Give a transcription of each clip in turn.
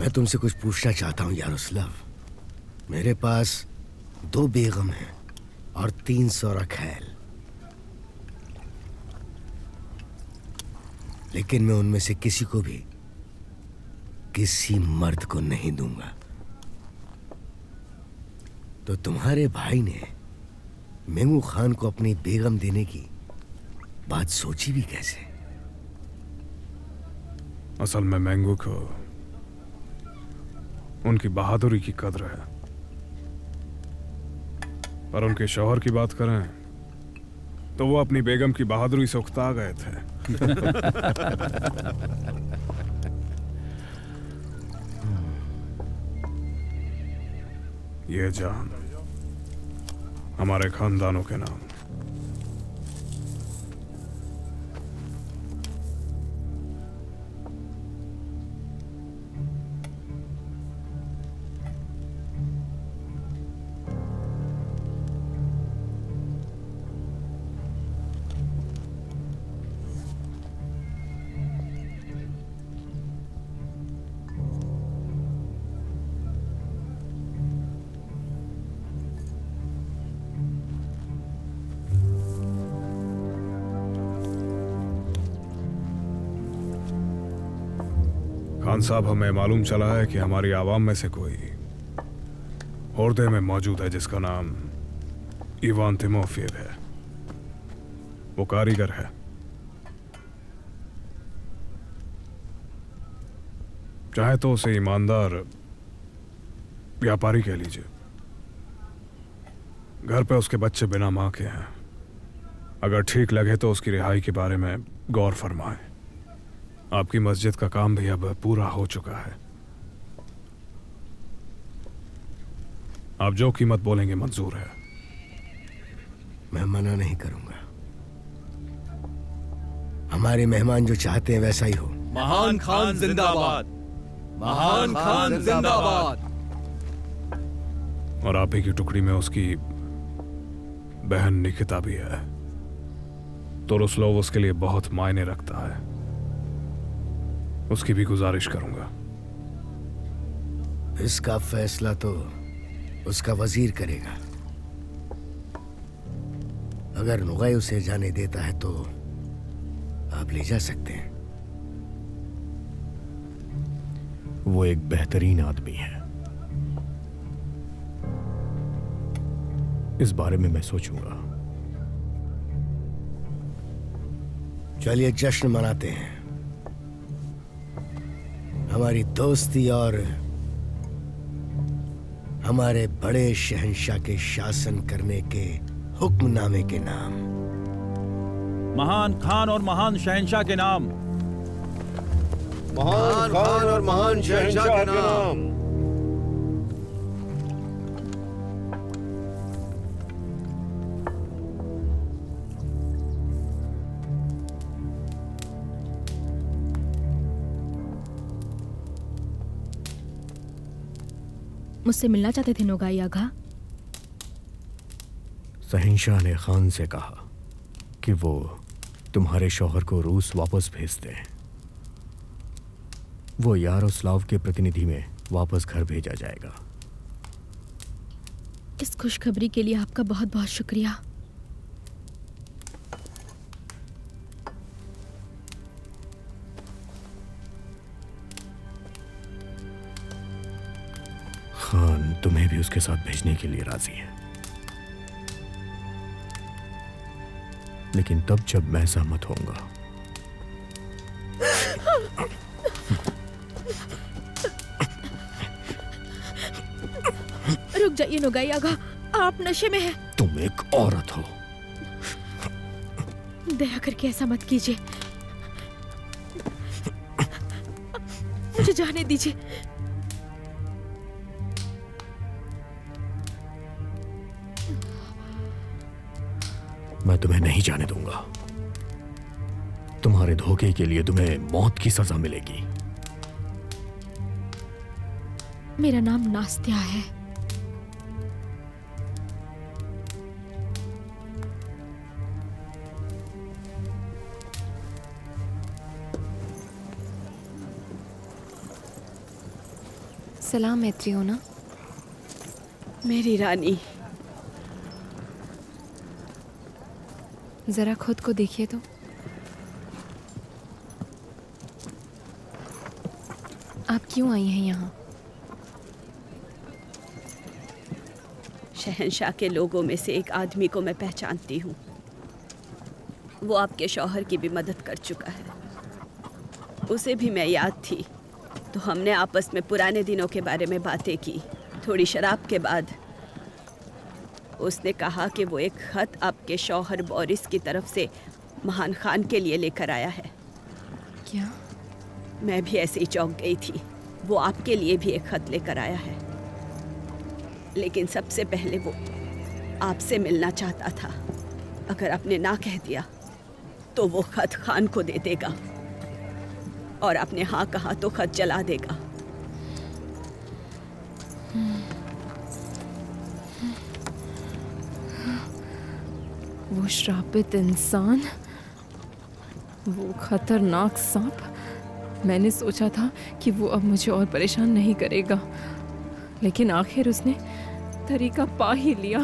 मैं तुमसे कुछ पूछना चाहता हूँ यारोस्लाव। मेरे पास 2 बेगम हैं और 300 रखैल, लेकिन मैं उनमें से किसी को भी, किसी मर्द को नहीं दूंगा। तो तुम्हारे भाई ने मेंगू खान को अपनी बेगम देने की बात सोची भी कैसे? असल में मेंगू को उनकी बहादुरी की कद्र है, पर उनके शौहर की बात करें तो वो अपनी बेगम की बहादुरी से उकता गए थे। ये जान हमारे खानदानों के नाम। खान साहब, हमें मालूम चला है कि हमारी आवाम में से कोई ओर्दे में मौजूद है जिसका नाम इवान तिमोफिएव है। वो कारीगर है। चाहे तो उसे ईमानदार व्यापारी कह लीजिए। घर पे उसके बच्चे बिना मां के हैं। अगर ठीक लगे तो उसकी रिहाई के बारे में गौर फरमाएं। आपकी मस्जिद का काम भी अब पूरा हो चुका है। आप जो कीमत बोलेंगे मंजूर है। मैं मना नहीं करूंगा। हमारे मेहमान जो चाहते हैं वैसा ही हो। महान खान जिंदाबाद, महान खान जिंदाबाद। और आप ही की टुकड़ी में उसकी बहन निकिता भी है, तो रुसलोव उसके लिए बहुत मायने रखता है। उसकी भी गुजारिश करूंगा। इसका फैसला तो उसका वजीर करेगा। अगर नुगाई उसे जाने देता है तो आप ले जा सकते हैं। वो एक बेहतरीन आदमी है। इस बारे में मैं सोचूंगा। चलिए जश्न मनाते हैं। हमारी दोस्ती और हमारे बड़े शहंशाह के शासन करने के हुक्मनामे के नाम। महान खान और महान शहंशाह के नाम। महान खान और महान शहंशाह के नाम। मुझसे मिलना चाहते थे नोगाई आगा? शहंशाह ने खान से कहा कि वो तुम्हारे शौहर को रूस वापस भेज दें। वो यारोस्लाव के प्रतिनिधि में वापस घर भेजा जाएगा। इस खुशखबरी के लिए आपका बहुत बहुत शुक्रिया। खान तुम्हें भी उसके साथ भेजने के लिए राजी है, लेकिन तब जब मैं सहमत होऊंगा। रुक जाइए नोगाई आगा, आप नशे में हैं। तुम एक औरत हो। दया करके ऐसा मत कीजिए। मुझे जाने दीजिए। मैं तुम्हें नहीं जाने दूंगा। तुम्हारे धोखे के लिए तुम्हें मौत की सजा मिलेगी। मेरा नाम नास्त्या है। सलाम मैत्रियोना। मेरी रानी, जरा खुद को देखिए तो। आप क्यों आई हैं यहाँ? शहंशाह के लोगों में से एक आदमी को मैं पहचानती हूँ। वो आपके शौहर की भी मदद कर चुका है। उसे भी मैं याद थी, तो हमने आपस में पुराने दिनों के बारे में बातें की। थोड़ी शराब के बाद उसने कहा कि वो एक खत आपके शौहर बोरिस की तरफ से महान खान के लिए लेकर आया है। क्या? मैं भी ऐसे ही चौंक गई थी। वो आपके लिए भी एक खत लेकर आया है, लेकिन सबसे पहले वो आपसे मिलना चाहता था। अगर आपने ना कह दिया तो वो खत खान को दे देगा, और आपने हाँ कहा तो खत जला देगा। वो श्रापित इंसान, वो खतरनाक सांप। मैंने सोचा था कि वो अब मुझे और परेशान नहीं करेगा, लेकिन आखिर उसने तरीका पा ही लिया।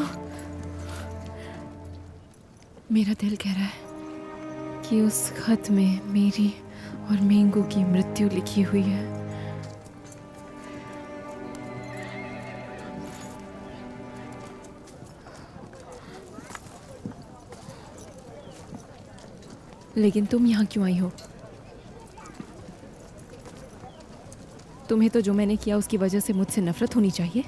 मेरा दिल कह रहा है कि उस खत में मेरी और मेंगू की मृत्यु लिखी हुई है। लेकिन तुम यहाँ क्यों आई हो? तुम्हें तो जो मैंने किया उसकी वजह से मुझसे नफरत होनी चाहिए।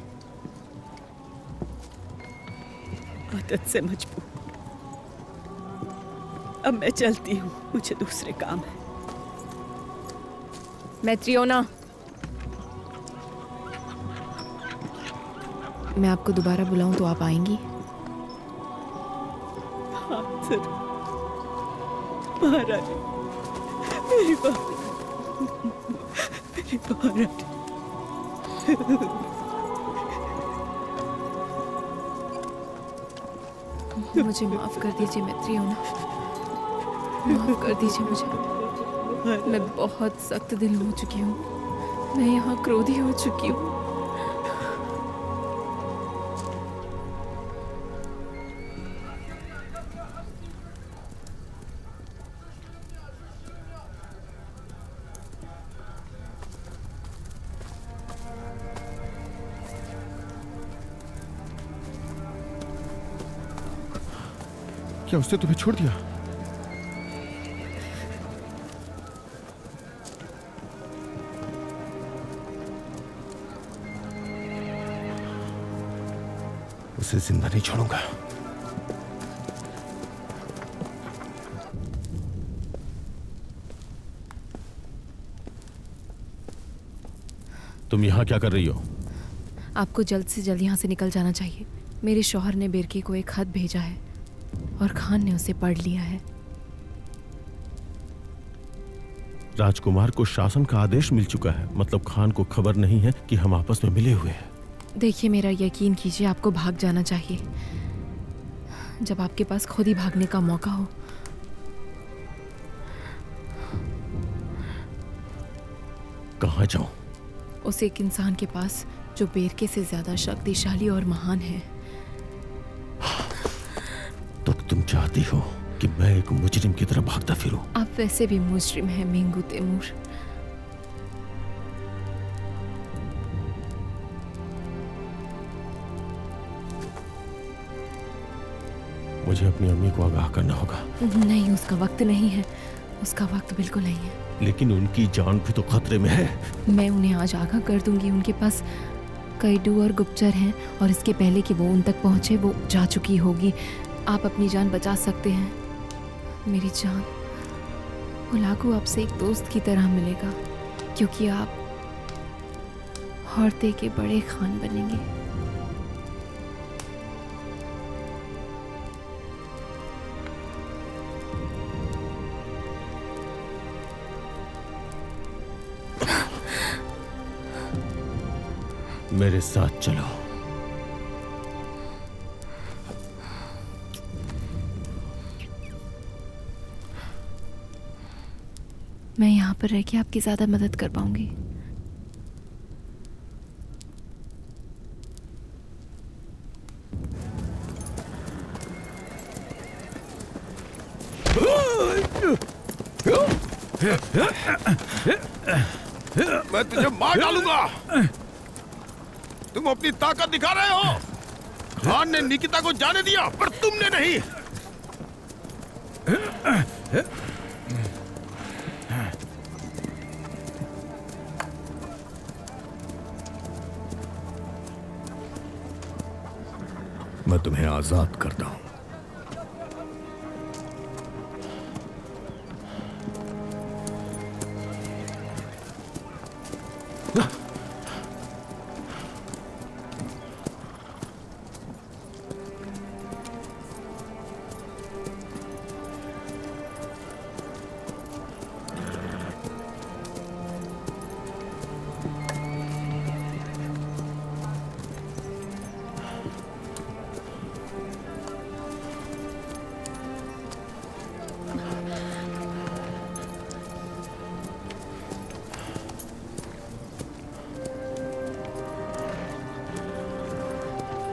मदद से मजबूर। अब मैं चलती हूँ, मुझे दूसरे काम है। मैत्रियोना, मैं आपको दोबारा बुलाऊं तो आप आएंगी? हाँ जरूर। महारानी, मेरी महारानी। मुझे माफ कर दीजिए मैत्रियोना, माफ कर दीजिए मुझे। मैं बहुत सख्त दिल हो चुकी हूँ। मैं यहाँ क्रोधी हो चुकी हूँ। क्या उसने तुम्हें छोड़ दिया? उसे जिंदा नहीं छोड़ूंगा। तुम यहाँ क्या कर रही हो? आपको जल्द से जल्द यहाँ से निकल जाना चाहिए। मेरे शौहर ने बेरके को एक खत भेजा है और खान ने उसे पढ़ लिया है। राजकुमार को शासन का आदेश मिल चुका है, मतलब खान को खबर नहीं है कि हम आपस में मिले हुए हैं। देखिए, मेरा यकीन कीजिए, आपको भाग जाना चाहिए जब आपके पास खुद ही भागने का मौका हो। कहाँ जाऊं? उस एक इंसान के पास जो बेरके से ज्यादा शक्तिशाली और महान है। तो तुम चाहती हो कि मैं एक मुजरिम की तरह भागता फिरूं? आप वैसे भी मुजरिम हैं मेंगू तैमूर। मुझे अपनी अम्मी को आगाह करना होगा। नहीं, उसका वक्त नहीं है। उसका वक्त बिल्कुल नहीं है। लेकिन उनकी जान भी तो खतरे में है। मैं उन्हें आज आगाह कर दूंगी। उनके पास कैडू और गुप्तचर हैं, और इसके पहले कि वो उन तक पहुंचे वो जा चुकी होगी। आप अपनी जान बचा सकते हैं। मेरी जान, हुलाकू आपसे एक दोस्त की तरह मिलेगा, क्योंकि आप हौरते के बड़े खान बनेंगे। मेरे साथ चलो। मैं यहाँ पर रह के आपकी ज्यादा मदद कर पाऊंगी। मैं तुझे मार डालूंगा। तुम अपनी ताकत दिखा रहे हो। खान ने निकिता को जाने दिया पर तुमने नहीं। मैं तुम्हें आजाद करता हूं।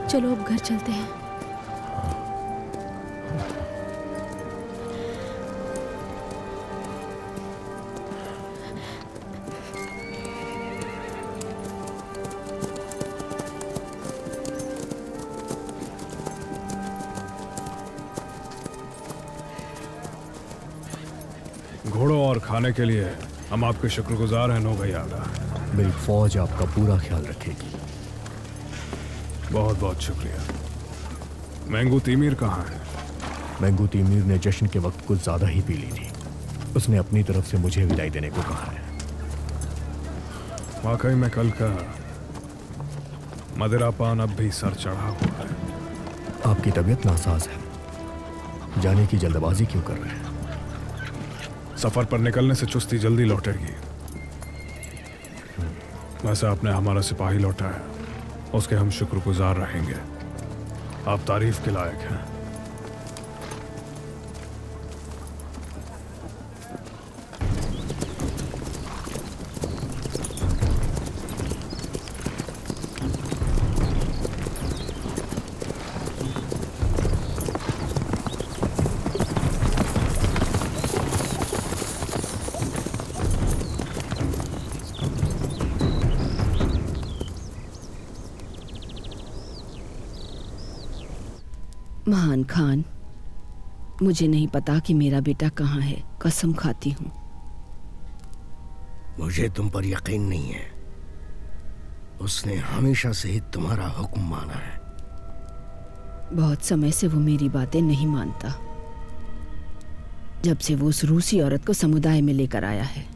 चलो अब घर चलते हैं। घोड़ों और खाने के लिए हम आपके शुक्रगुजार हैं नोगई आगा। मेरी फौज आपका पूरा ख्याल रखेगी। बहुत बहुत शुक्रिया। मैंगू तिमीर कहाँ है? मैंगू तिमीर ने जश्न के वक्त कुछ ज्यादा ही पी ली थी। उसने अपनी तरफ से मुझे विदाई देने को कहा है। वाकई में कल का मदिरापान अब भी सर चढ़ा हुआ है। आपकी तबीयत नासाज है। जाने की जल्दबाजी क्यों कर रहे हैं? सफर पर निकलने से चुस्ती जल्दी लौटेगी। वैसे आपने हमारा सिपाही लौटा है, उसके हम शुक्रगुजार रहेंगे। आप तारीफ के लायक हैं। महान खान, मुझे नहीं पता कि मेरा बेटा कहाँ है। कसम खाती हूँ। मुझे तुम पर यकीन नहीं है। उसने हमेशा से ही तुम्हारा हुक्म माना है। बहुत समय से वो मेरी बातें नहीं मानता। जब से वो उस रूसी औरत को समुदाय में लेकर आया है,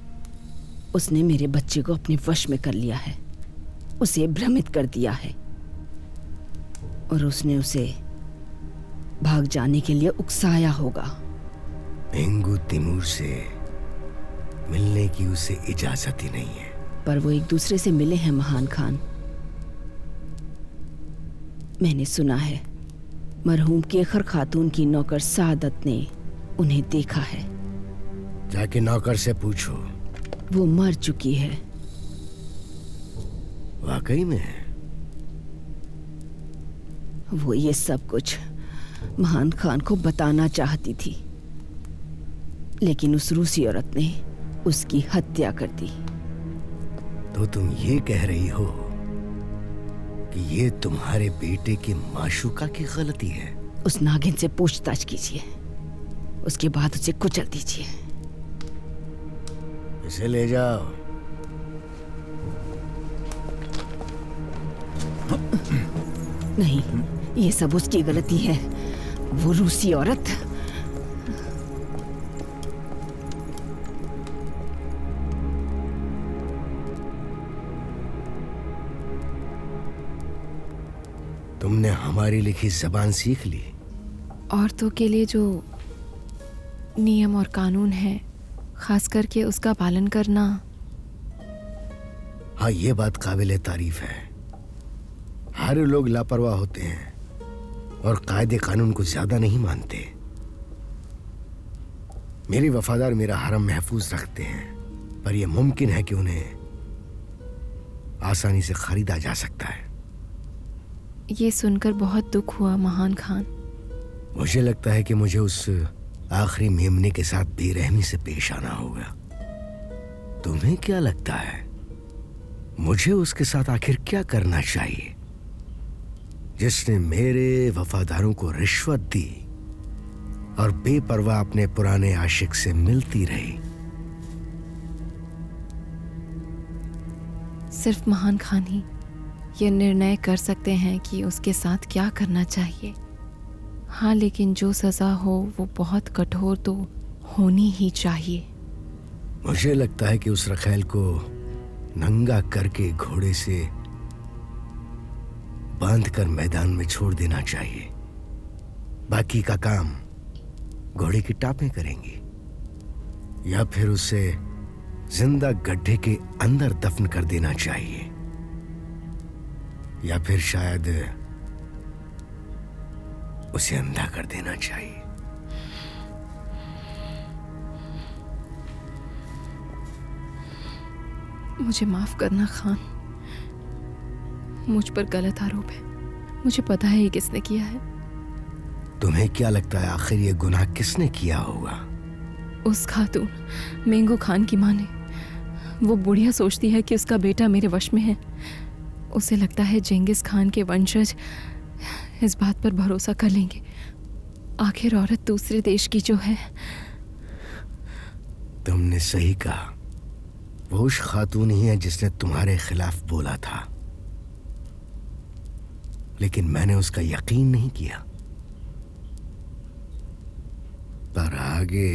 उसने मेरे बच्चे को अपने वश में कर लिया है, उसे भ्रमित कर दिया है और उसने उसे भाग जाने के लिए उकसाया होगा। मैंगू तिमूर से मिलने की उसे इजाजत ही नहीं है। पर वो एक दूसरे से मिले हैं महान खान। मैंने सुना है मरहूम केखर खातून की नौकर सादत ने उन्हें देखा है। जाके नौकर से पूछो। वो मर चुकी है। वाकई में? वो ये सब कुछ महान खान को बताना चाहती थी, लेकिन उस रूसी औरत ने उसकी हत्या कर दी। तो तुम ये कह रही हो कि ये तुम्हारे बेटे की माशूका की गलती है? उस नागिन से पूछताछ कीजिए, उसके बाद उसे कुचल दीजिए। इसे ले जाओ। नहीं, ये सब उसकी गलती है। वो रूसी औरत। तुमने हमारी लिखी जबान सीख ली। औरतों के लिए जो नियम और कानून है, खास करके उसका पालन करना। हाँ, ये बात काबिले तारीफ है। हर लोग लापरवाह होते हैं और कायदे कानून को ज्यादा नहीं मानते। मेरे वफादार मेरा हरम महफूज रखते हैं, पर यह मुमकिन है कि उन्हें आसानी से खरीदा जा सकता है। ये सुनकर बहुत दुख हुआ महान खान। मुझे लगता है कि मुझे उस आखिरी मेमने के साथ बेरहमी से पेश आना होगा। तुम्हें क्या लगता है मुझे उसके साथ आखिर क्या करना चाहिए, जिसने मेरे वफादारों को रिश्वत दी और बेपरवाह अपने पुराने आशिक से मिलती रही? सिर्फ महान खान ही ये निर्णय कर सकते हैं कि उसके साथ क्या करना चाहिए। हाँ, लेकिन जो सजा हो वो बहुत कठोर तो होनी ही चाहिए। मुझे लगता है कि उस रखैल को नंगा करके घोड़े से बांधकर मैदान में छोड़ देना चाहिए। बाकी का काम घोड़े की टापें करेंगी, या फिर उसे जिंदा गड्ढे के अंदर दफन कर देना चाहिए, या फिर शायद उसे अंधा कर देना चाहिए। मुझे माफ करना खान, मुझ पर गलत आरोप है। मुझे पता है ये किसने किया है। तुम्हें क्या लगता है आखिर ये गुनाह किसने किया होगा? उस खातून मेंगो खान की माँ ने। वो बुढ़िया सोचती है कि उसका बेटा मेरे वश में है। उसे लगता है जेंगिस खान के वंशज इस बात पर भरोसा कर लेंगे। आखिर औरत दूसरे देश की जो है। तुमने सही कहा, वो उस खातून ही है जिसने तुम्हारे खिलाफ बोला था, लेकिन मैंने उसका यकीन नहीं किया। पर आगे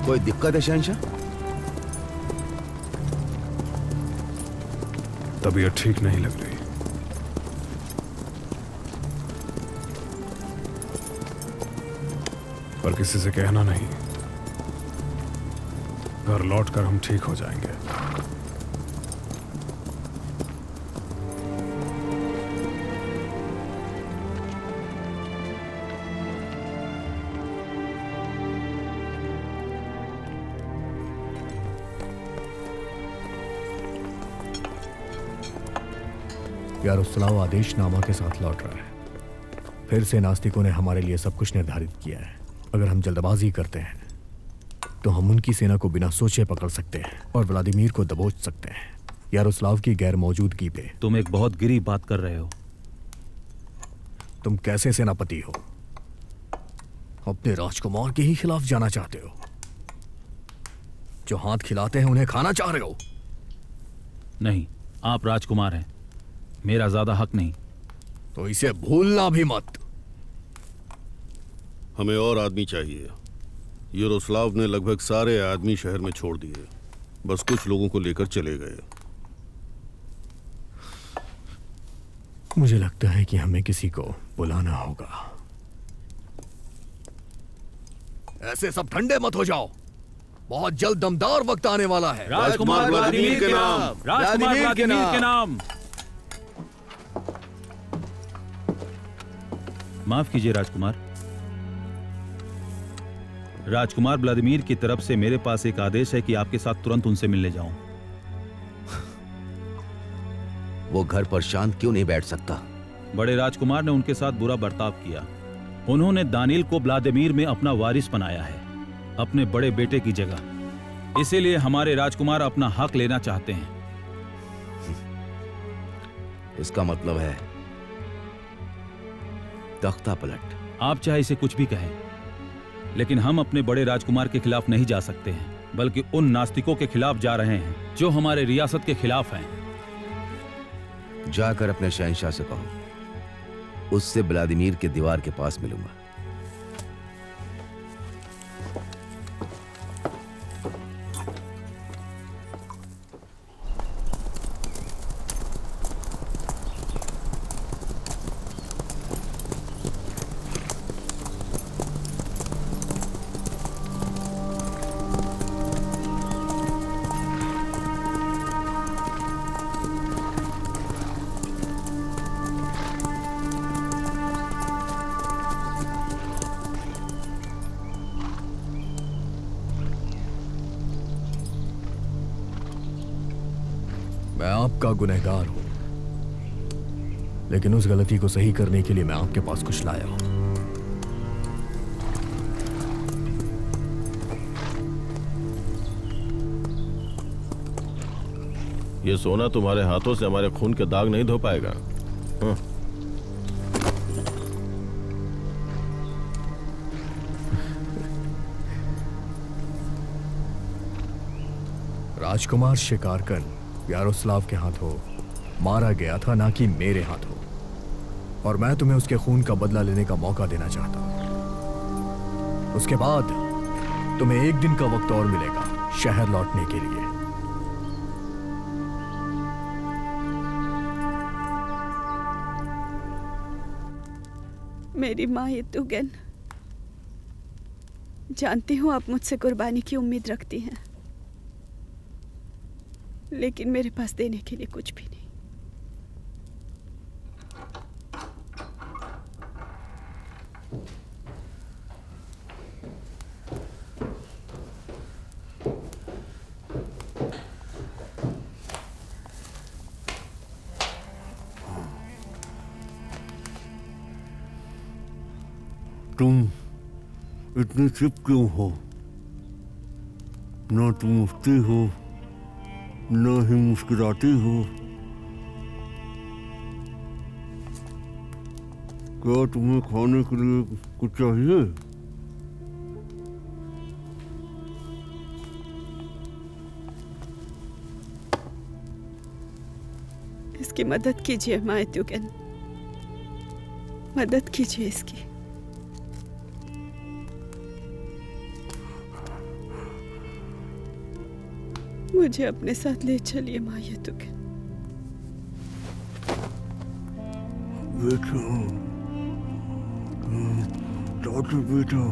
कोई दिक्कत है शहंशाह? तबीयत ठीक नहीं लग रही। पर किसी से कहना नहीं। घर लौटकर हम ठीक हो जाएंगे। यारोस्लाव आदेशनामा के साथ लौट रहा है। फिर से नास्तिकों ने हमारे लिए सब कुछ निर्धारित किया है। अगर हम जल्दबाजी करते हैं तो हम उनकी सेना को बिना सोचे पकड़ सकते हैं और व्लादिमीर को दबोच सकते हैं। यारोस्लाव की गैर मौजूदगी पे तुम एक बहुत गिरी बात कर रहे हो। तुम कैसे सेनापति हो? अपने राजकुमार के ही खिलाफ जाना चाहते हो? जो हाथ खिलाते हैं उन्हें खाना चाह रहे हो? नहीं, आप राजकुमार हैं, मेरा ज्यादा हक नहीं। तो इसे भूलना भी मत। हमें और आदमी चाहिए। यारोस्लाव ने लगभग सारे आदमी शहर में छोड़ दिए, बस कुछ लोगों को लेकर चले गए। मुझे लगता है कि हमें किसी को बुलाना होगा। ऐसे सब ठंडे मत हो जाओ, बहुत जल्द दमदार वक्त आने वाला है। राजकुमार व्लादिमीर के नाम, राजकुमार व्लादिमीर के नाम। माफ कीजिए राजकुमार। राजकुमार व्लादिमीर की तरफ से मेरे पास एक आदेश है कि आपके साथ तुरंत उनसे मिलने जाऊं। वो घर पर शांत क्यों नहीं बैठ सकता? बड़े राजकुमार ने उनके साथ बुरा बर्ताव किया। उन्होंने दानिल को व्लादिमीर में अपना वारिस बनाया है, अपने बड़े बेटे की जगह। इसीलिए हमारे राजकुमार अपना हक लेना चाहते हैं। इसका मतलब है तख्ता पलट। आप चाहे इसे कुछ भी कहें, लेकिन हम अपने बड़े राजकुमार के खिलाफ नहीं जा सकते हैं, बल्कि उन नास्तिकों के खिलाफ जा रहे हैं जो हमारे रियासत के खिलाफ हैं। जाकर अपने शहंशाह से कहो, उससे व्लादिमीर के दीवार के पास मिलूंगा। मैं आपका गुनहगार हूं, लेकिन उस गलती को सही करने के लिए मैं आपके पास कुछ लाया हूं। ये सोना तुम्हारे हाथों से हमारे खून के दाग नहीं धो पाएगा। हाँ। राजकुमार शिकारकन यारोस्लाव के हाथों मारा गया था, ना कि मेरे हाथों, और मैं तुम्हें उसके खून का बदला लेने का मौका देना चाहता हूं। उसके बाद तुम्हें 1 दिन का वक्त और मिलेगा शहर लौटने के लिए। मेरी माँ येतुगन, जानती हूँ आप मुझसे कुर्बानी की उम्मीद रखती हैं, लेकिन मेरे पास देने के लिए कुछ भी नहीं। तुम इतनी चुप क्यों हो? ना तुम उठती हो, ना ही मुस्कुराती हो। क्या तुम्हें खाने के लिए कुछ चाहिए? इसकी मदद कीजिए माँ येतुगन, मदद कीजिए इसकी। मुझे अपने साथ ले चलिए माँ येतुगन। बेटा, दादी बेटा,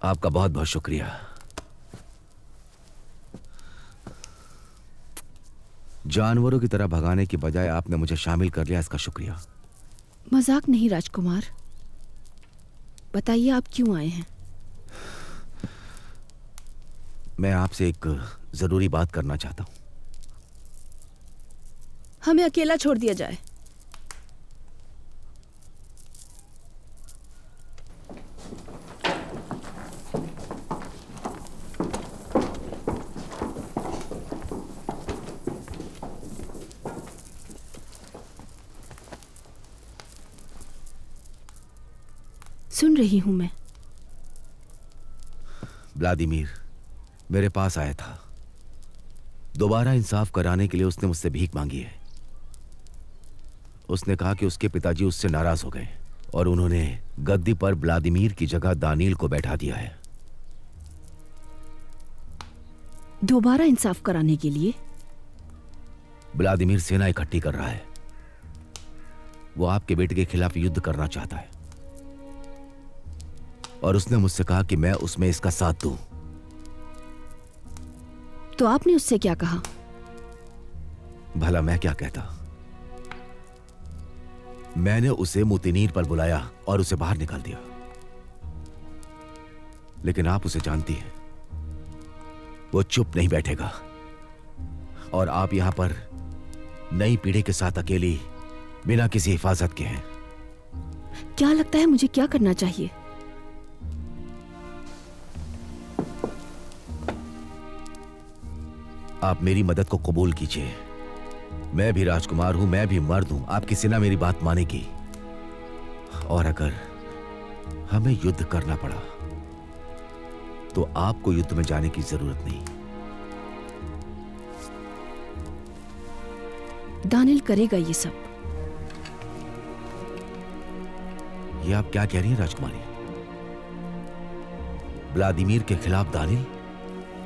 आपका बहुत बहुत शुक्रिया। जानवरों की तरह भगाने की बजाय आपने मुझे शामिल कर लिया, इसका शुक्रिया। मजाक नहीं राजकुमार, बताइए आप क्यों आए हैं? मैं आपसे एक जरूरी बात करना चाहता हूं। हमें अकेला छोड़ दिया जाए। सुन रही हूं मैं। व्लादिमीर मेरे पास आया था। दोबारा इंसाफ कराने के लिए उसने मुझसे भीख मांगी है। उसने कहा कि उसके पिताजी उससे नाराज हो गए और उन्होंने गद्दी पर व्लादिमीर की जगह दानिल को बैठा दिया है। दोबारा इंसाफ कराने के लिए? व्लादिमीर सेना इकट्ठी कर रहा है। वो आपके बेटे के खिलाफ युद्ध करना चाहता है और उसने मुझसे कहा कि मैं उसमें इसका साथ दूं। तो आपने उससे क्या कहा? भला मैं क्या कहता? मैंने उसे मुतिनीर पर बुलाया और उसे बाहर निकाल दिया। लेकिन आप उसे जानती हैं, वो चुप नहीं बैठेगा और आप यहां पर नई पीढ़ी के साथ अकेली बिना किसी हिफाजत के हैं। क्या लगता है मुझे क्या करना चाहिए? आप मेरी मदद को कबूल कीजिए। मैं भी राजकुमार हूं, मैं भी मर्द हूं। आपकी सेना मेरी बात मानेगी और अगर हमें युद्ध करना पड़ा तो आपको युद्ध में जाने की जरूरत नहीं। दानिल करेगा ये सब। ये आप क्या कह रही हैं राजकुमारी? व्लादिमीर के खिलाफ दानिल,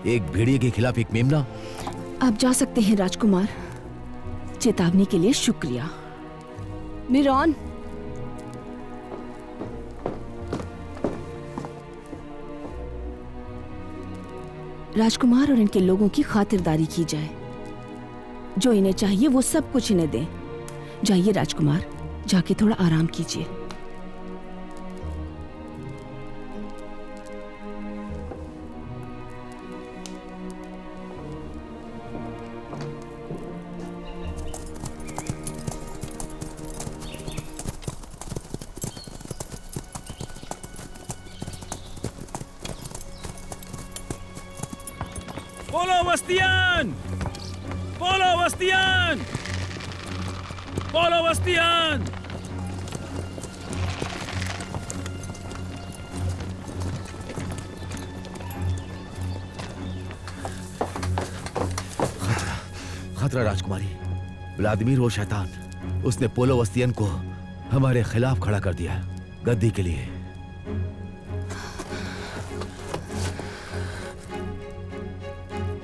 एक भेड़िए के खिलाफ एक मेमना। आप जा सकते हैं राजकुमार। चेतावनी के लिए शुक्रिया। मिरॉन, राजकुमार और इनके लोगों की खातिरदारी की जाए। जो इन्हें चाहिए वो सब कुछ इन्हें दें। जाइए राजकुमार, जाके थोड़ा आराम कीजिए। बोलो वस्तियान! बोलो वस्तियान! बोलो वस्तियान! खतरा राजकुमारी। व्लादिमीर वो शैतान, उसने पोलोवस्तियन को हमारे खिलाफ खड़ा कर दिया गद्दी के लिए।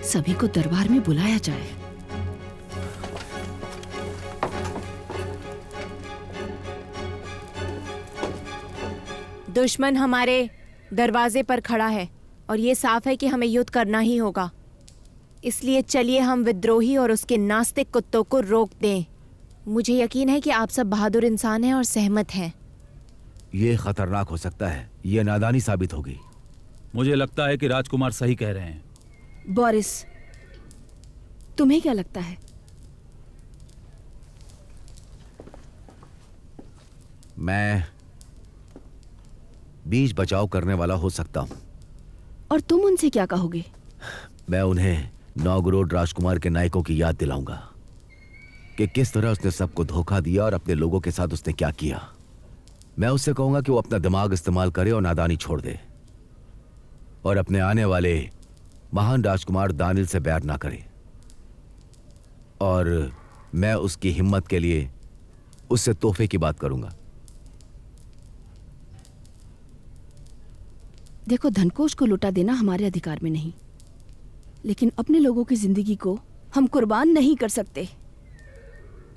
सभी को दरबार में बुलाया जाए। दुश्मन हमारे दरवाजे पर खड़ा है और ये साफ है कि हमें युद्ध करना ही होगा। इसलिए चलिए हम विद्रोही और उसके नास्तिक कुत्तों को रोक दें। मुझे यकीन है कि आप सब बहादुर इंसान हैं और सहमत हैं। ये खतरनाक हो सकता है, ये नादानी साबित होगी। मुझे लगता है कि राजकुमार सही कह रहे हैं। बोरिस, तुम्हें क्या लगता है? मैं बीच बचाव करने वाला हो सकता हूं। और तुम उनसे क्या कहोगे? मैं उन्हें नौगरोड राजकुमार के नायकों की याद दिलाऊंगा कि किस तरह उसने सबको धोखा दिया और अपने लोगों के साथ उसने क्या किया। मैं उससे कहूंगा कि वो अपना दिमाग इस्तेमाल करे और नादानी छोड़ दे और अपने आने वाले महान राजकुमार दानिल से बैर ना करे। और मैं उसकी हिम्मत के लिए उससे तोहफे की बात करूंगा। देखो, धनकोष को लुटा देना हमारे अधिकार में नहीं, लेकिन अपने लोगों की जिंदगी को हम कुर्बान नहीं कर सकते।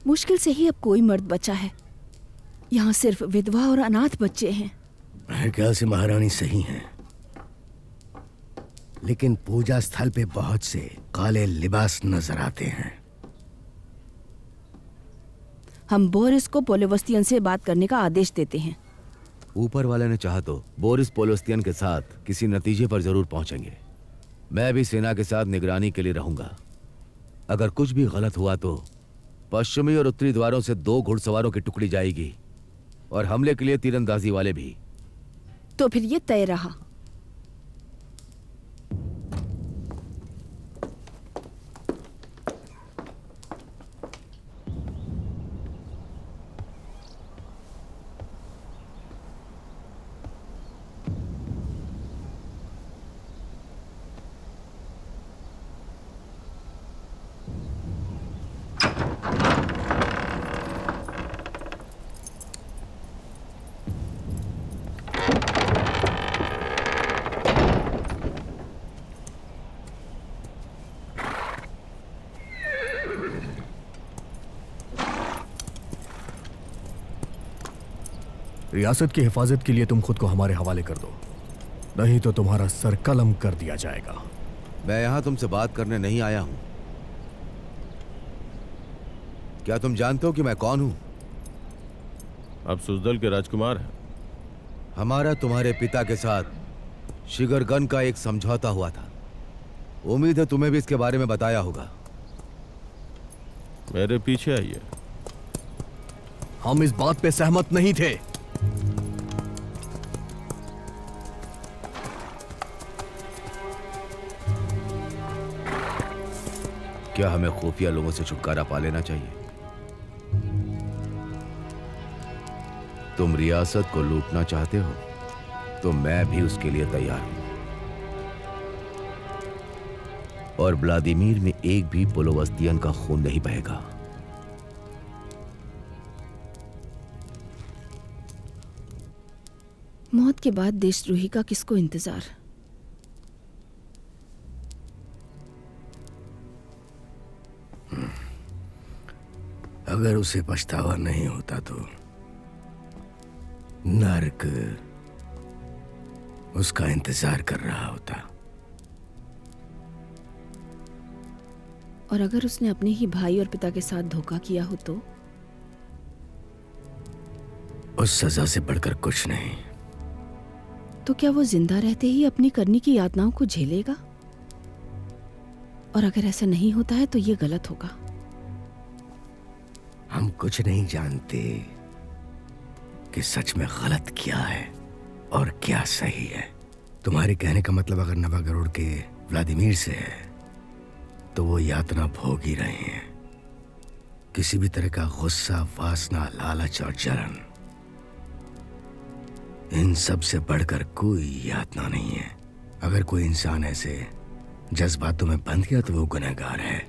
मुश्किल से ही अब कोई मर्द बचा है। यहाँ सिर्फ विधवा और अनाथ बच्चे हैं। मेरे ख्याल से महारानी सही हैं, लेकिन पूजा स्थल पे बहुत से काले लिबास नजर आते हैं। हम बोरिस को पोलोवस्तियन से बात करने का आदेश देते हैं। ऊपर वाले ने चाहा तो बोरिस पोलोवस्तियन के साथ किसी नतीजे पर जरूर पहुंचेंगे। मैं भी सेना के साथ निगरानी के लिए रहूंगा। अगर कुछ भी गलत हुआ तो पश्चिमी और उत्तरी द्वारों से 2 घुड़सवारों की टुकड़ी जाएगी और हमले के लिए तीरंदाजी वाले भी। तो फिर ये तय रहा। रियासत की हिफाजत के लिए तुम खुद को हमारे हवाले कर दो, नहीं तो तुम्हारा सर कलम कर दिया जाएगा। मैं यहां तुमसे बात करने नहीं आया हूं। क्या तुम जानते हो कि मैं कौन हूं? आप सुजदल के राजकुमार हैं। हमारा तुम्हारे पिता के साथ शिगरगन का एक समझौता हुआ था। उम्मीद है तुम्हें भी इसके बारे में बताया होगा। मेरे पीछे आइए। हम इस बात पे सहमत नहीं थे। क्या हमें खुफिया लोगों से छुटकारा पा लेना चाहिए? तुम रियासत को लूटना चाहते हो तो मैं भी उसके लिए तैयार हूं। और व्लादिमीर में एक भी पोलोवस्तियन का खून नहीं बहेगा। मौत के बाद देशद्रोही का किसको इंतजार? अगर उसे पछतावा नहीं होता तो नर्क उसका इंतजार कर रहा होता। और अगर उसने अपने ही भाई और पिता के साथ धोखा किया हो तो? उस सजा से बढ़कर कुछ नहीं। तो क्या वो जिंदा रहते ही अपनी करनी की यातनाओं को झेलेगा? और अगर ऐसा नहीं होता है तो ये गलत होगा। हम कुछ नहीं जानते कि सच में गलत क्या है और क्या सही है। तुम्हारे कहने का मतलब अगर नवागरुड़ के व्लादिमीर से है तो वो यातना भोग ही रहे हैं। किसी भी तरह का गुस्सा, वासना, लालच और जलन, इन सब से बढ़कर कोई यातना नहीं है। अगर कोई इंसान ऐसे जज्बातों में बंध गया तो वो गुनहगार है।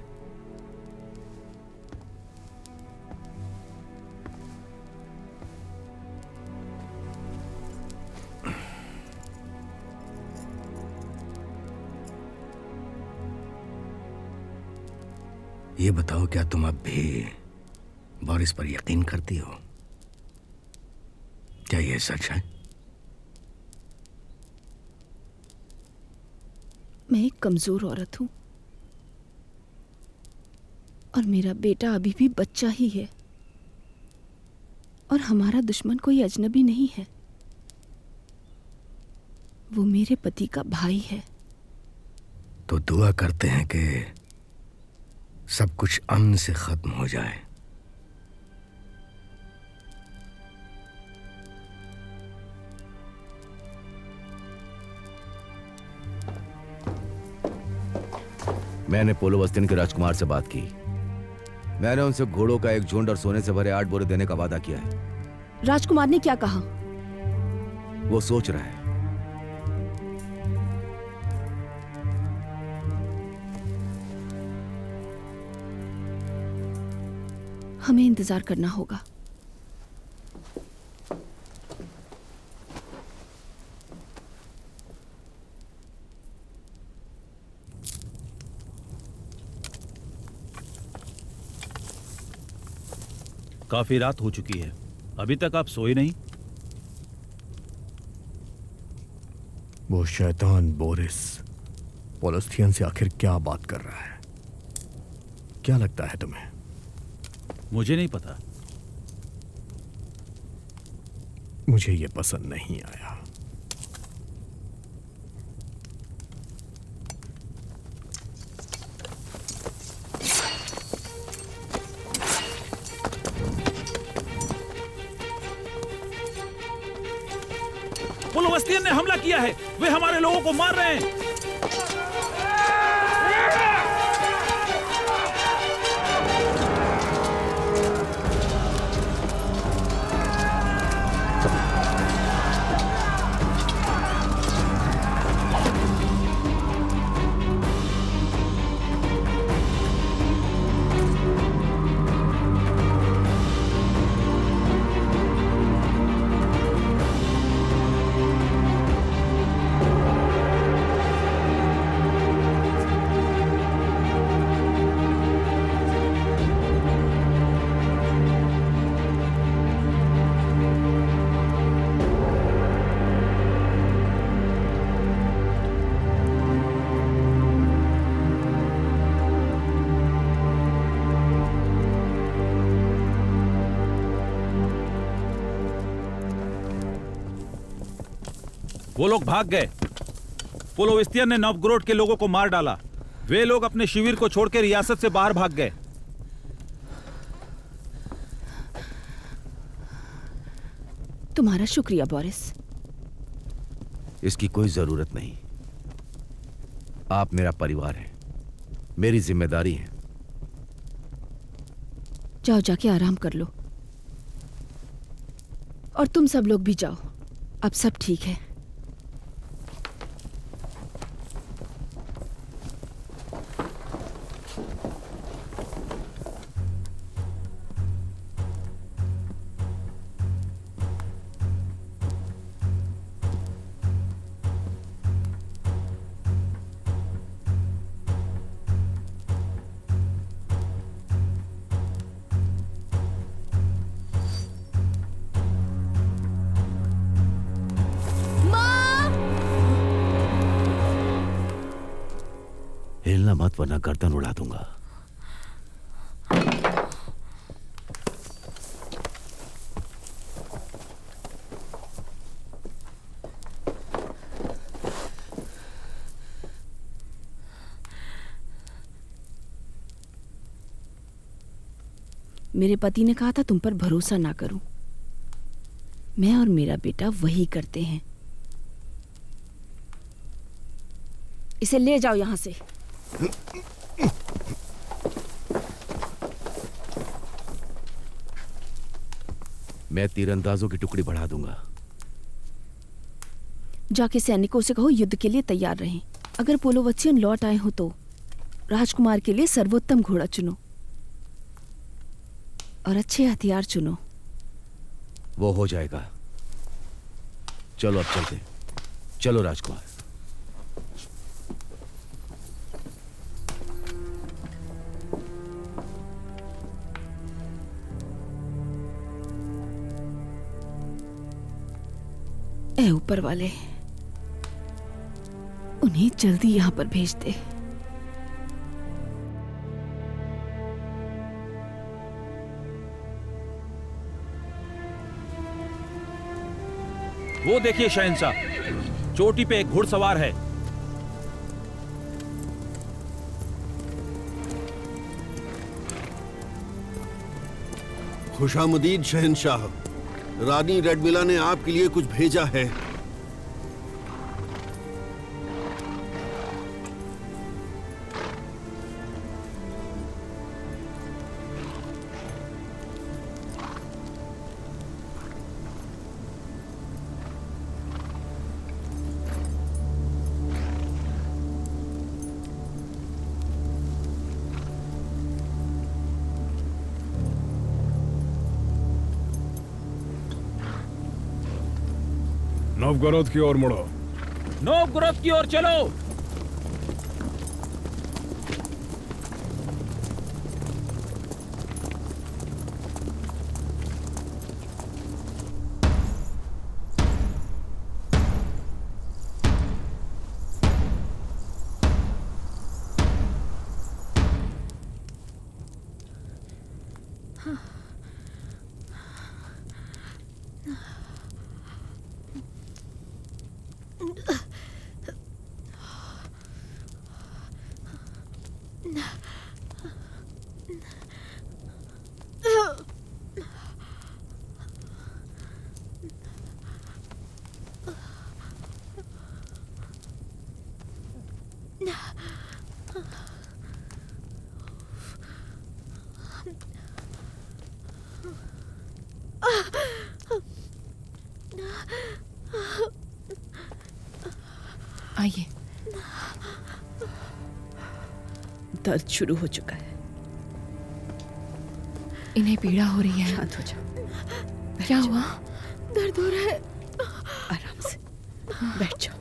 ये बताओ, क्या तुम अब भी बोरिस पर यकीन करती हो? क्या यह सच है? मैं एक कमजोर औरत हूं और मेरा बेटा अभी भी बच्चा ही है और हमारा दुश्मन कोई अजनबी नहीं है, वो मेरे पति का भाई है। तो दुआ करते हैं कि सब कुछ अमन से खत्म हो जाए। मैंने पोलोवस्तिन के राजकुमार से बात की। मैंने उनसे घोड़ों का एक झुंड और सोने से भरे 8 बोरे देने का वादा किया है। राजकुमार ने क्या कहा? वो सोच रहा है। हमें इंतजार करना होगा। काफी रात हो चुकी है, अभी तक आप सोए नहीं? वो शैतान बोरिस पोलोस्थियन से आखिर क्या बात कर रहा है? क्या लगता है तुम्हें? मुझे नहीं पता। मुझे ये पसंद नहीं आया। पोलोवस्तियन ने हमला किया है, वे हमारे लोगों को मार रहे हैं। वो लोग भाग गए। पोलोवस्तियन ने नवग्रोड के लोगों को मार डाला। वे लोग अपने शिविर को छोड़कर रियासत से बाहर भाग गए। तुम्हारा शुक्रिया बोरिस। इसकी कोई जरूरत नहीं। आप मेरा परिवार हैं, मेरी जिम्मेदारी है। जाओ, जाके आराम कर लो। और तुम सब लोग भी जाओ, अब सब ठीक है। चिल्लाना मत वरना गर्दन उड़ा दूंगा। मेरे पति ने कहा था तुम पर भरोसा ना करूं। मैं और मेरा बेटा वही करते हैं। इसे ले जाओ यहां से। मैं तीरंदाजों की टुकड़ी बढ़ा दूंगा। जाके सैनिकों से कहो युद्ध के लिए तैयार रहें। अगर पोलोवत्सियन लौट आए हो तो राजकुमार के लिए सर्वोत्तम घोड़ा चुनो और अच्छे हथियार चुनो। वो हो जाएगा। चलो अब चलते। चलो राजकुमार। ऐ ऊपर वाले, उन्हें जल्दी यहां पर भेज दे। वो देखिए शहंशाह, चोटी पे एक घुड़सवार है। खुशामदीद शहंशाह, रानी रेडमिला ने आपके लिए कुछ भेजा है। नवगोरोद की ओर मुड़ो। नोवगोरोद की ओर चलो। आइए। दर्द शुरू हो चुका है। इन्हें पीड़ा हो रही है। शांत हो जाओ। क्या हुआ? दर्द हो रहा है। आराम से बैठ जाओ।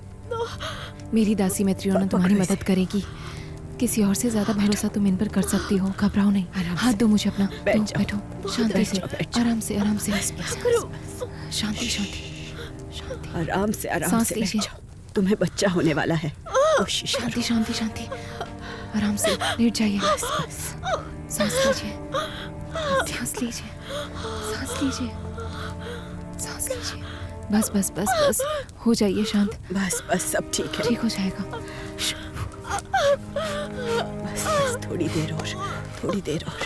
मेरी दासी मैत्रियों तुम्हारी मदद करेगी। किसी और से ज्यादा भरोसा तुम इन पर कर सकती हो। घबराओ नहीं। हाथ दो मुझे अपना। बैठो शांति से। आराम से आराम से। शांति शांति। आराम से आराम सांस से लीजिए। बैठ जाओ। तुम्हें बच्चा होने वाला है। कोशिश शांति शांति शांति। आराम से लेट जाइए। सांस लीजिए। सांस लीजिए। सांस लीजिए। सांस लीजिए। बस बस बस बस हो जाइए शांत। बस बस सब ठीक है। ठीक हो जाएगा। बस बस थोड़ी देर और, थोड़ी देर और।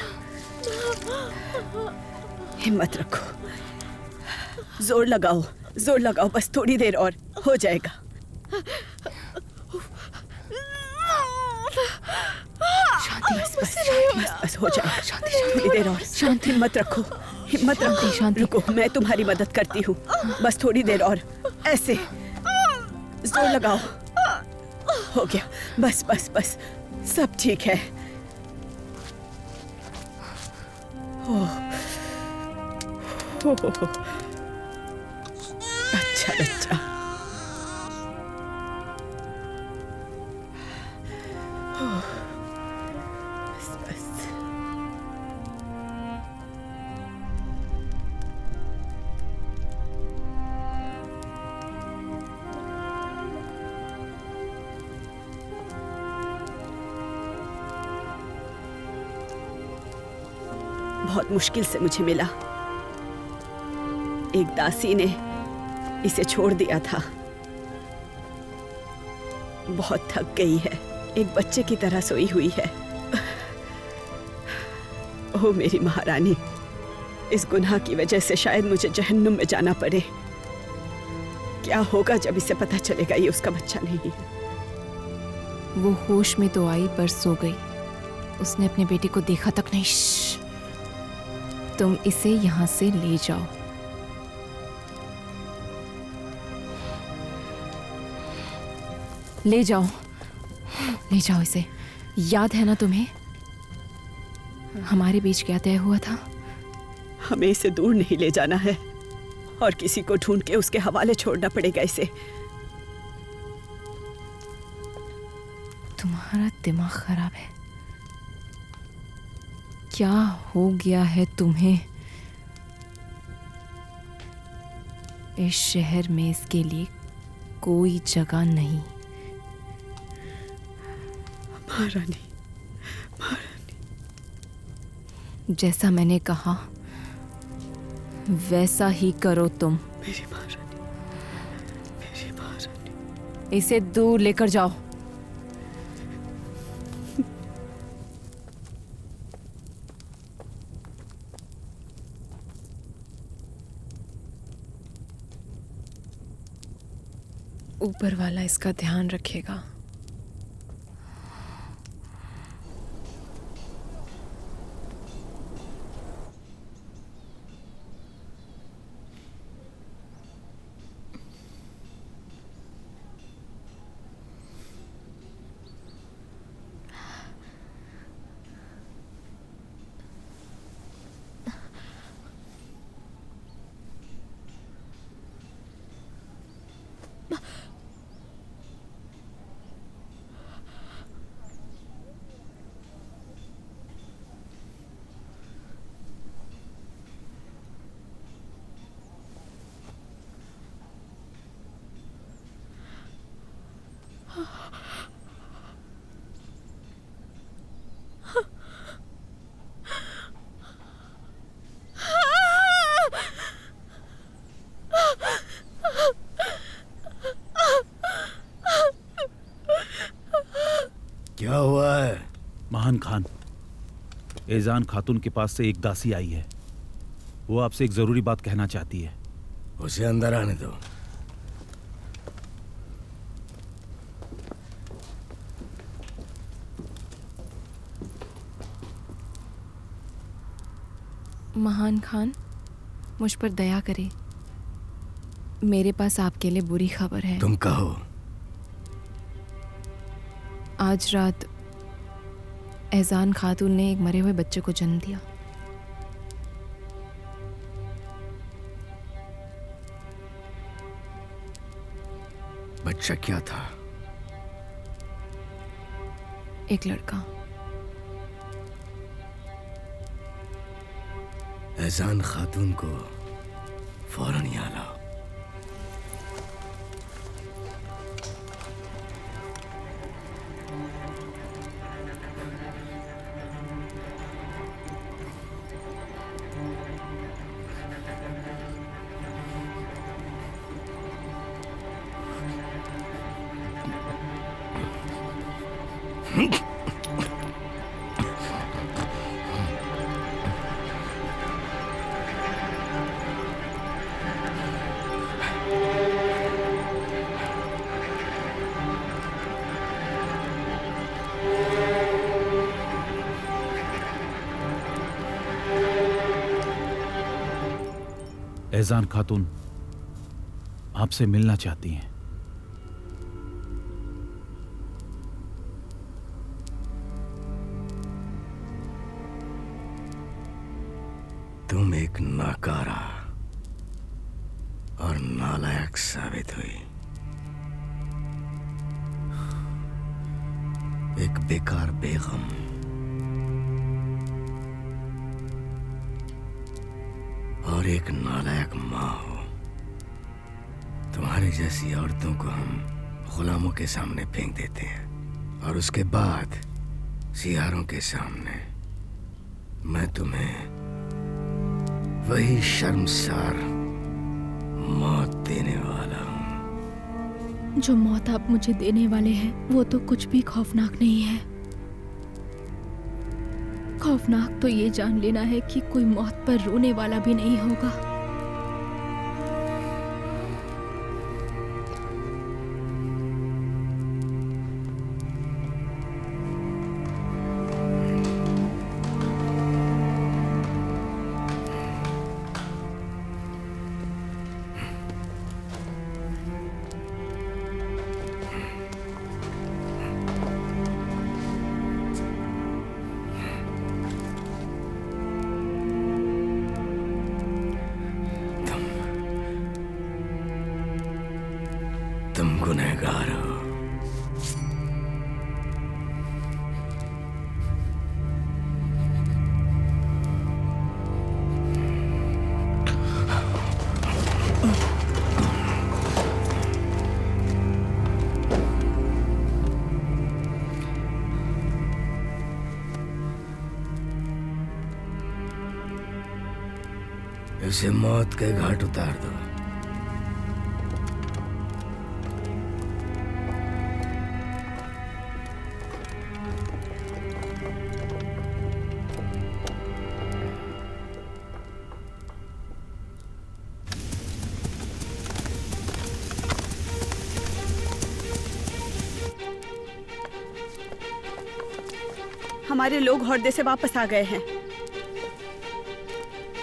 हिम्मत रखो। जोर लगाओ, जोर लगाओ। बस थोड़ी देर और हो जाएगा। शांति बस बस बस बस हो जाएगा। थोड़ी देर और। शांति। हिम्मत रखो, हिम्मत रखो। शांति। रुको, मैं तुम्हारी मदद करती हूँ। बस थोड़ी देर और। ऐसे जोर लगाओ। हो गया। बस बस बस सब ठीक है। अच्छा बच्चा। बस बस। बहुत मुश्किल से मुझे मिला। एक दासी ने इसे छोड़ दिया था। बहुत थक गई है, एक बच्चे की तरह सोई हुई है। ओह मेरी महारानी, इस गुनाह की वजह से शायद मुझे जहन्नुम में जाना पड़े। क्या होगा जब इसे पता चलेगा ये उसका बच्चा नहीं है। वो होश में तो आई पर सो गई। उसने अपने बेटे को देखा तक नहीं। तुम इसे यहां से ले जाओ। ले जाओ, ले जाओ इसे। याद है ना तुम्हें हमारे बीच क्या तय हुआ था? हमें इसे दूर नहीं ले जाना है और किसी को ढूंढ के उसके हवाले छोड़ना पड़ेगा इसे। तुम्हारा दिमाग खराब है। क्या हो गया है तुम्हें? इस शहर में इसके लिए कोई जगह नहीं। महारानी, जैसा मैंने कहा वैसा ही करो तुम। मेरी महारानी, मेरी महारानी। इसे दूर लेकर जाओ। ऊपर वाला इसका ध्यान रखेगा। क्या हुआ है? महान खान, एजान खातून के पास से एक दासी आई है। वो आपसे एक जरूरी बात कहना चाहती है। उसे अंदर आने दो। महान खान, मुझ पर दया करे। मेरे पास आपके लिए बुरी खबर है। तुम कहो। आज रात एजान खातून ने एक मरे हुए बच्चे को जन्म दिया। बच्चा क्या था? एक लड़का। एजान खातून को फौरन यहाँ लाओ। एजान खातून आपसे मिलना चाहती हैं। तुम एक नाकारा और नालायक साबित हुई। एक बेकार बेगम, और एक नालायक माँ हो। तुम्हारी जैसी औरतों को हम गुलामों के सामने फेंक देते हैं और उसके बाद सियारों के सामने। मैं तुम्हें वही शर्मसार मौत देने वाला हूं। जो मौत आप मुझे देने वाले हैं वो तो कुछ भी खौफनाक नहीं है। खौफनाक तो ये जान लेना है कि कोई मौत पर रोने वाला भी नहीं होगा। तुम गुनहगार हो। इसे मौत के घाट उतार दो। हमारे लोग हौरदे से वापस आ गए हैं।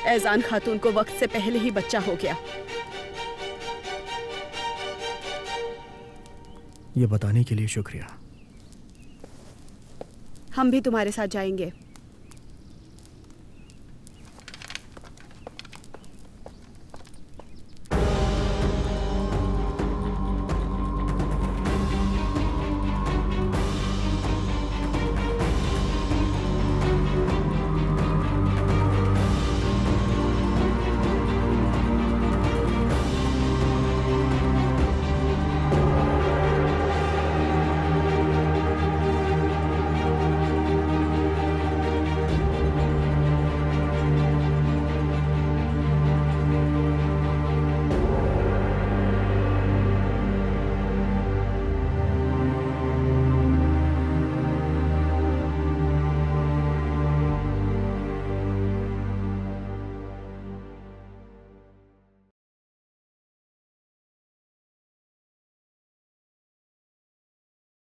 ऐजान खातून को वक्त से पहले ही बच्चा हो गया। ये बताने के लिए शुक्रिया। हम भी तुम्हारे साथ जाएंगे।